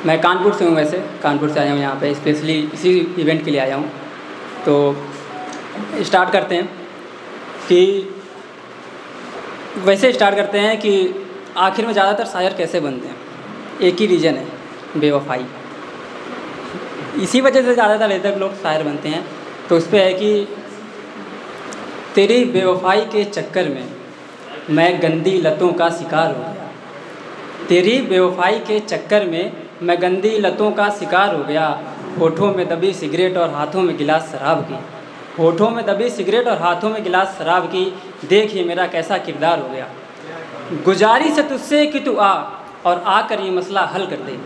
मैं कानपुर से हूँ। वैसे कानपुर से आया हूँ यहाँ पे स्पेशली इसी इवेंट के लिए आया हूँ। तो स्टार्ट करते हैं कि आखिर में ज़्यादातर शायर कैसे बनते हैं। एक ही रीज़न है, बेवफाई। इसी वजह से ज़्यादातर अभी तक लोग शायर बनते हैं। तो उस पर है कि तेरी बेवफाई के चक्कर में मैं गंदी लतों का शिकार हो गया। तेरी बेवफाई के चक्कर में मैं गंदी लतों का शिकार हो गया। होठों में दबी सिगरेट और हाथों में गिलास शराब की। होठों में दबी सिगरेट और हाथों में गिलास शराब की। देखिए मेरा कैसा किरदार हो गया। गुजारिश है तुझसे कि तू आ और आकर ये मसला हल कर दे।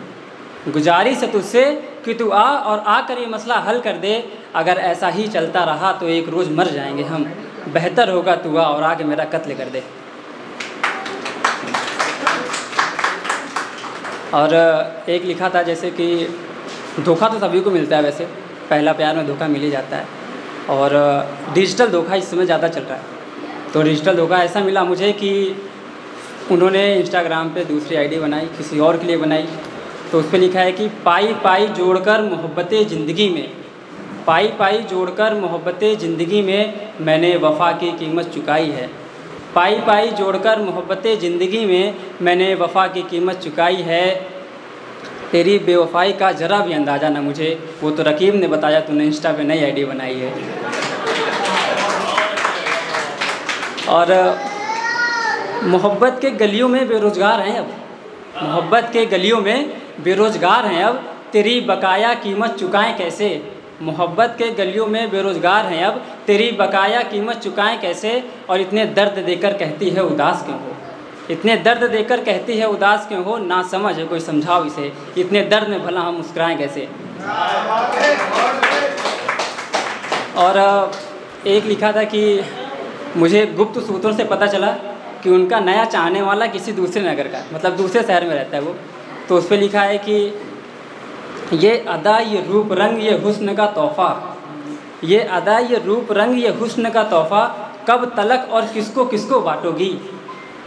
गुजारिश है तुझसे कि तू आ और आकर ये मसला हल कर दे। अगर ऐसा ही चलता रहा तो एक रोज़ मर जाएंगे हम। बेहतर होगा तू आ और आके मेरा कत्ल कर दे। और एक लिखा था जैसे कि धोखा तो सभी को मिलता है। वैसे पहला प्यार में धोखा मिल ही जाता है। और डिजिटल धोखा इस समय ज़्यादा चल रहा है। तो डिजिटल धोखा ऐसा मिला मुझे कि उन्होंने इंस्टाग्राम पे दूसरी आईडी बनाई, किसी और के लिए बनाई। तो उस पर लिखा है कि पाई पाई जोड़कर मोहब्बतें ज़िंदगी में, पाई पाई जोड़कर मोहब्बतें ज़िंदगी में मैंने वफ़ा की कीमत चुकाई है। पाई पाई जोड़कर मोहब्बतें ज़िंदगी में मैंने वफ़ा की कीमत चुकाई है। तेरी बेवफाई का ज़रा भी अंदाज़ा ना मुझे, वो तो रकीब ने बताया तूने इंस्टा पे नई आईडी बनाई है। और मोहब्बत के गलियों में बेरोज़गार हैं अब, मोहब्बत के गलियों में बेरोज़गार हैं अब। तेरी बकाया कीमत चुकाएं कैसे। मोहब्बत के गलियों में बेरोज़गार हैं अब। तेरी बकाया कीमत चुकाएं कैसे। और इतने दर्द देकर कहती है उदास क्यों हो। इतने दर्द देकर कहती है उदास क्यों हो। ना समझ है कोई समझाओ इसे। इतने दर्द में भला हम मुस्कुराएं कैसे। और एक लिखा था कि मुझे गुप्त सूत्रों से पता चला कि उनका नया चाहने वाला किसी दूसरे नगर का, मतलब दूसरे शहर में रहता है वो। तो उस पर लिखा है कि ये अदा ये रूप रंग ये हुस्न का तोहफ़ा, ये अदा ये रूप रंग ये हुस्न का तोहफ़ा कब तलक और किसको किसको बांटोगी।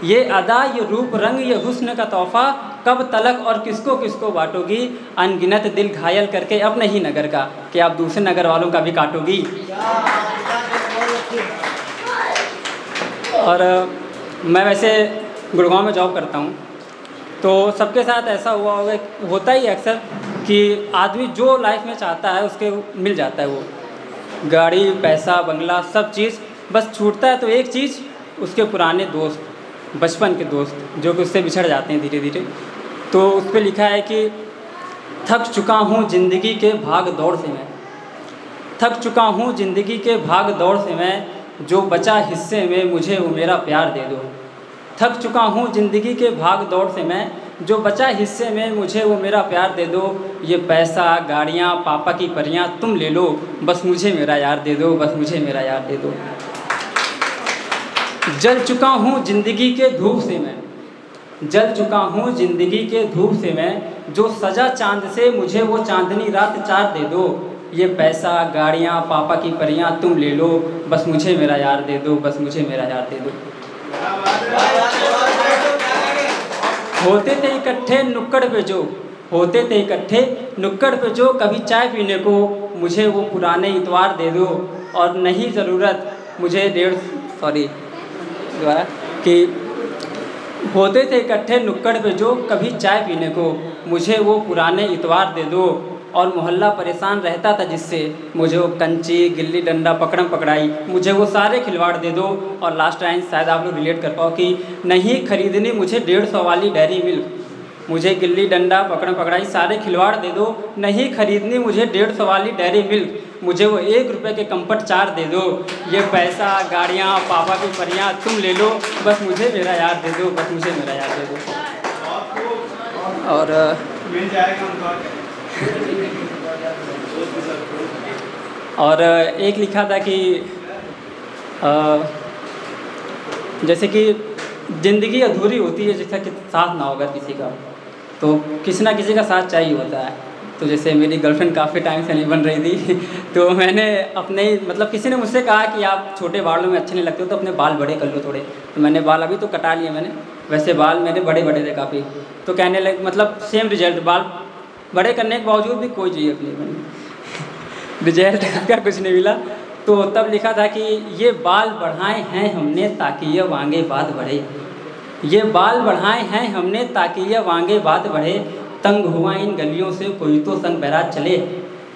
ये अदा ये रूप रंग ये हुस्न का तोहफ़ा कब तलक और किसको किसको बांटोगी। अनगिनत दिल घायल करके अपने ही नगर का, कि आप दूसरे नगर वालों का भी काटोगी। और मैं वैसे गुड़गांव में जॉब करता हूँ। तो सबके साथ ऐसा होता ही अक्सर कि आदमी जो लाइफ में चाहता है उसके मिल जाता है। वो गाड़ी, पैसा, बंगला, सब चीज़, बस छूटता है तो एक चीज़, उसके पुराने दोस्त, बचपन के दोस्त, जो कि उससे बिछड़ जाते हैं धीरे धीरे। तो उस पर लिखा है कि थक चुका हूँ ज़िंदगी के भाग दौड़ से मैं, थक चुका हूँ ज़िंदगी के भाग दौड़ से मैं, जो बचा हिस्से में मुझे वो मेरा प्यार दे दो। थक चुका हूँ ज़िंदगी के भाग दौड़ से मैं, जो बचा हिस्से में मुझे वो मेरा प्यार दे दो। ये पैसा, गाड़ियाँ, पापा की परियाँ तुम ले लो, बस मुझे मेरा यार दे दो, बस मुझे मेरा यार दे दो। जल चुका हूँ ज़िंदगी के धूप से मैं, जल चुका हूँ ज़िंदगी के धूप से मैं, जो सजा चाँद से मुझे वो चाँदनी रात चार दे दो। ये पैसा, गाड़ियाँ, पापा की परियाँ तुम ले लो, बस मुझे मेरा यार दे दो, बस मुझे मेरा यार दे दो। होते थे इकट्ठे नुक्कड़ पे जो, होते थे इकट्ठे नुक्कड़ पे जो, कभी चाय पीने को मुझे वो पुराने इतवार दे दो। और नहीं ज़रूरत मुझे दोबारा कि होते थे इकट्ठे नुक्कड़ पे जो, कभी चाय पीने को मुझे वो पुराने इतवार दे दो। और मोहल्ला परेशान रहता था जिससे, मुझे वो कंची, गिल्ली डंडा, पकड़म पकड़ाई, मुझे वो सारे खिलवाड़ दे दो। और लास्ट लाइन शायद आप लोग रिलेट कर पाओ कि नहीं खरीदनी मुझे 150 वाली डेयरी मिल्क, मुझे गिल्ली डंडा, पकड़म पकड़ाई सारे खिलवाड़ दे दो। नहीं खरीदनी मुझे 150 वाली डेयरी मिल्क, मुझे वो 1 रुपये के कम्पट 4 दे दो। ये पैसा, गाड़ियाँ, पापा की परियाँ तुम ले लो, बस मुझे मेरा यार दे दो, बस मुझे मेरा यार दे दो। और एक लिखा था कि जैसे कि ज़िंदगी अधूरी होती है जैसा कि साथ ना होगा किसी का, तो किसी ना किसी का साथ चाहिए होता है। तो जैसे मेरी गर्लफ्रेंड काफ़ी टाइम से नहीं बन रही थी तो मैंने अपने मतलब किसी ने मुझसे कहा कि आप छोटे बालों में अच्छे नहीं लगते हो तो अपने बाल बड़े कर लो थोड़े। तो मैंने बाल अभी तो कटा लिए मैंने, वैसे बाल मेरे बड़े बड़े थे काफ़ी। तो कहने लगे मतलब सेम रिजल्ट, बाल बड़े करने के बावजूद भी कोई चीज़ अपनी बनी। रिजल्ट का कुछ नहीं मिला, तो तब लिखा था कि ये बाल बढ़ाए हैं हमने ताकि ये आगे बात बढ़े, ये बाल बढ़ाए हैं हमने ताकि ये आगे बात बढ़े, तंग हुआ इन गलियों से कोई तो संग बैराज चले।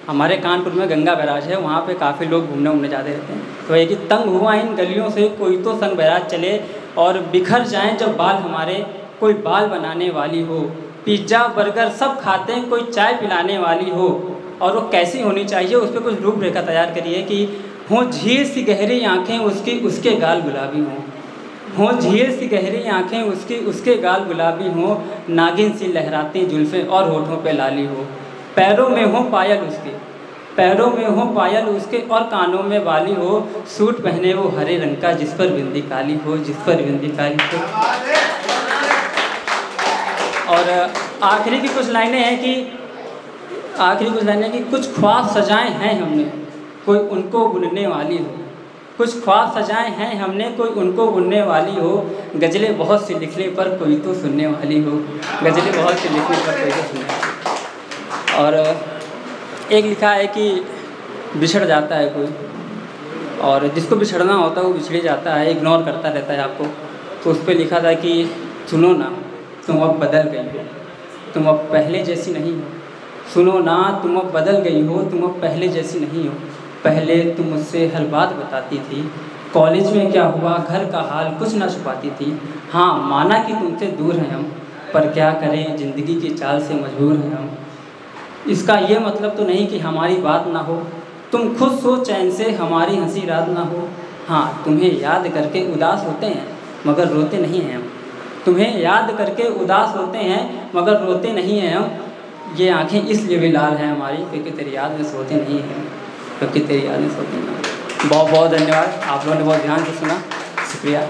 हमारे कानपुर में गंगा बैराज है, वहाँ पे काफ़ी लोग घूमने जाते रहते हैं। तो ये कि तंग हुआ इन गलियों से कोई तो संग बैराज चले, और बिखर जाएं जब बाल हमारे कोई बाल बनाने वाली हो, पिज्ज़ा बर्गर सब खाते हैं कोई चाय पिलाने वाली हो। और वो कैसी होनी चाहिए, उस पर कुछ रूपरेखा तैयार करिए कि हों झील सी गहरी आँखें उसकी, उसके गाल गुलाबी हों झील सी गहरी आँखें उसकी, उसके गाल गुलाबी हों, नागिन सी लहराती जुल्फ़ें और होठों पे लाली हो, पैरों में हो पायल उसके, पैरों में हो पायल उसके और कानों में बाली हो, सूट पहने वो हरे रंग का जिस पर बिंदी काली हो, जिस पर बिंदी काली हो। और आखिरी की कुछ लाइनें हैं कि कुछ ख्वाब सजाए हैं हमने कोई उनको बुनने वाली हो, कुछ ख्वाब सजाए हैं हमने कोई उनको बुनने वाली हो, गज़लें बहुत सी लिखने पर कोई तो सुनने वाली हो, गज़लें बहुत सी लिखने पर कोई तो सुनने वाली हो। और एक लिखा है कि बिछड़ जाता है कोई, और जिसको बिछड़ना होता है वो बिछड़ जाता है, इग्नोर करता रहता है आपको। तो उस पर लिखा था कि सुनो ना तुम अब बदल गई हो, तुम अब पहले जैसी नहीं हो, सुनो ना तुम अब बदल गई हो, तुम अब पहले जैसी नहीं हो। पहले तुम मुझसे हर बात बताती थी, कॉलेज में क्या हुआ घर का हाल कुछ ना छुपाती थी। हाँ माना कि तुमसे दूर हैं हम, पर क्या करें ज़िंदगी की चाल से मजबूर हैं हम। इसका ये मतलब तो नहीं कि हमारी बात ना हो, तुम खुद सो चैन से हमारी हंसी रात ना हो। हाँ तुम्हें याद करके उदास होते हैं मगर रोते नहीं हैं हम, तुम्हें याद करके उदास होते हैं मगर रोते नहीं हैं हम। ये आँखें इसलिए भी लाल हैं हमारी क्योंकि तेरी याद में सोते नहीं हैं, क्योंकि तेरी याद में सोते नहीं। बहुत बहुत धन्यवाद, आप लोगों ने बहुत ध्यान से सुना, शुक्रिया।